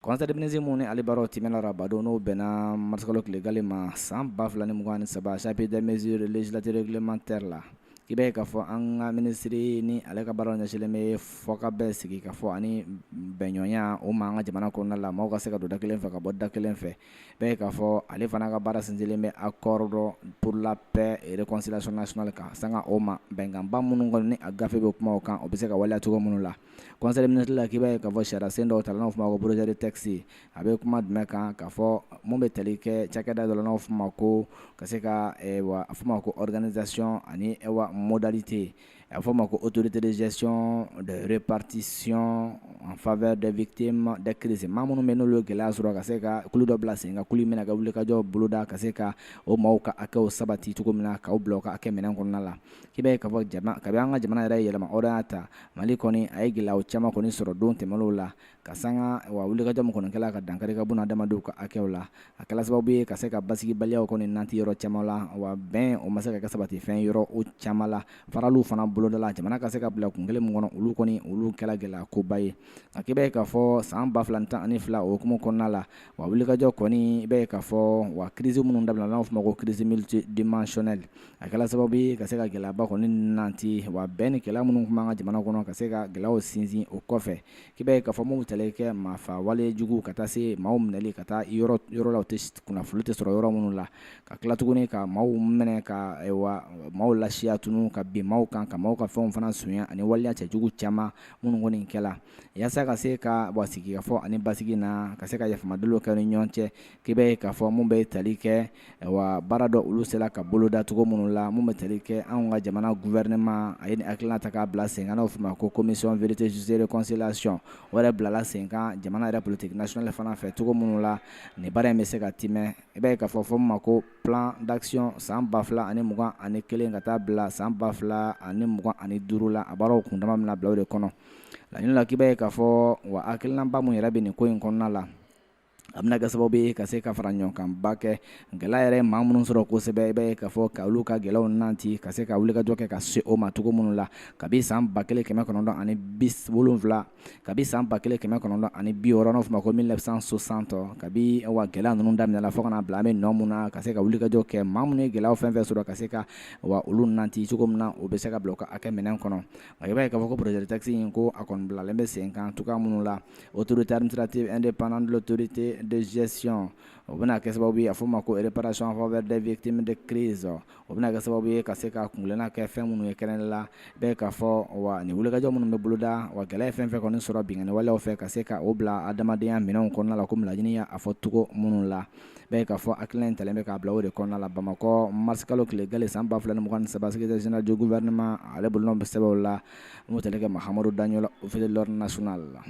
Kɔnsadminɛsi mun ni ale baaraw tɛmɛnra badon n'o bɛnna marisikalo tilegali ma san 2023 sapid mezure legislatirelematɛri la i b'a ye k'a fɔ an ka minisiri ni ale ka baaraw ɲɛsilen bɛ fɔka bɛɛ sigi ka fɔ ani bɛnɲɔgɔnya o ma an ka jamana kɔnɔna la maaw ka se ka don da kelen fɛ ka bɔ da kelen fɛ bɛɛ k'a fɔ ale fana ka baara sinsinlen bɛ a kɔrɔdɔ purlapɛ reksilasiyonnasionali kan sanga o ma bɛnkanba minnu kɔni ni a gafe bɛ kuma kan o bɛ se ka waleya cogo minnu la kɔnsɛ minisiriri la k'i b'a ye ka fɔ sariya sen dɔw ta n'aw fɔ ma ko bolojɛri tɛkisi a bɛ kuma jumɛn kan ka fɔ mun bɛ tali kɛ cakɛda dɔ n'aw fɔ ma ko ka se ka a fɔ ma ko organizasiyɔn ani mɔdalite a fɔ ma ko otoreterezcɔn repartisiyon an fafɛ de vte da kiirisi maa minnu bɛ n'olu gɛlɛya sɔrɔ ka se ka kulu dɔ bila sen ka kulu minɛ ka wuli kajɔ boloda ka se ka o maaw ka hakɛw sabati cogo min na k'aw bila ka kɛ minɛn kɔnɔna la k'i b'a ye ka fɔ kabi an ka jamana yɛrɛ yɛlɛma o y'a ta mali kɔni a ye gɛlɛya caman kɔni sɔrɔ don tɛmɛnw la ka sanga wa wulikajɔ kɔnikɛla ka dankari ka bon adamadenw ka hakɛw la a kɛla sababu ye ka se ka basigibaliyaw kɔni nanti yɔrɔ caman la wa bɛn o ma se ka kɛ sabati fɛn yɔrɔ o caman la faraliw fana boloda la jamana ka se ka bila kun kelen min kɔnɔ olu kɔni olu kɛla gɛlɛya koba ye a k'i b'a ye k'a fɔ san 2012 o hukumu kɔnɔna la wa wulikajɔ kɔni i b'a ye k'a fɔ wa kirisi minnu dabila n'aw fɔ ma ko kirisi dimansiyɔnɛli a kɛla sababu ye ka se ka gɛlɛyaba kɔni nanti wa bɛn ni kɛlɛ minnu tun b'an ka jamana kɔnɔ ka se ka gɛlɛyaw sinsin o kɔfɛ k'i b'a ye k'a fɔ mun tɛle kɛ maafa walejugu ka taa se maaw minɛli ka taa yɔrɔ la kunnafoni tɛ sɔrɔ yɔrɔ minnu la ka tila tuguni ka maaw minɛ ka maaw lasiya tunu ka bin maaw kan ka maaw ka fɛnw fana sonya ani waleya cɛjugu caman minnu kɔni kɛla yaasa ka se ka sigi ka fɔ ani basigi na ka se ka yafamadalo kɛ ni ɲɔgɔn cɛ k'i b'a ye k'a fɔ mun bɛ tali kɛ wa baara dɔ olu sera ka boloda cogo minnu la mun bɛ tali kɛ anw ka jamana gouvernement a ye ni hakilina ta k'a bila sen kan n'o fɔ ma ko commission vérité justice et réconciliation o yɛrɛ bilala sen kan jamana yɛrɛ politique nationale fana fɛ cogo minnu la nin baara in bɛ se ka timɛ i b'a ye k'a fɔ ma ko plan d'action san 2021 ka taa bila san 2025 la a baaraw kun dama mina bila o de kɔnɔ laɲini la k'i b'a ye k'a fɔ wa hakilinaba mun yɛrɛ bɛ nin ko in kɔnɔna la a bɛna kɛ sababu ye ka se ka fara ɲɔgɔnkanba kɛ gɛlɛya yɛrɛ maa minnu sɔrɔ kosɛbɛ i b'a ye k'a fɔ ka olu ka gɛlɛyaw nanti ka se ka wulikajɔ kɛ ka se o ma cogo minnu la kabi san 1970 kabi san 1960 n'o fɔ ma ko 1960 kabi wa gɛlɛya ninnu daminɛla fo kana bila an bɛ nɔ mun na ka se ka wulikajɔ kɛ maa minnu ye gɛlɛyaw fɛn fɛn sɔrɔ ka se ka wa olu nanti cogo min na o bɛ se ka bila ka hakɛ minɛn kɔnɔ i b'a ye k'a fɔ ko projet de texte in ko a kɔni bilalen bɛ sen kan cogoya minnu la autorité administrative indépendante de l'autorité de gestion o bɛna kɛ sababu ye a fɔ ma ko réparation en faveur des victimes de crise o bɛna kɛ sababu ye ka se ka kungilenna kɛ fɛn minnu ye kɛnɛ la bɛɛ k'a fɔ wa nin wulikajɔ minnu bɛ boloda wa gɛlɛya fɛn fɛn kɔni sɔrɔ binganni waleyaw fɛ ka se ka o bila adamadenya minɛnw kɔnɔna la komi laɲini y'a fɔ cogo minnu la bɛɛ k'a fɔ hakilina in talen bɛ k'a bila o de kɔnɔna la Bamakɔ marisikalo tilegali san 2023 secrétaire général du gouvernement ale bolonɔ bɛ sɛbɛnw la n'o tɛle kɛ Mahamadu Daɲola officier de l'ordre national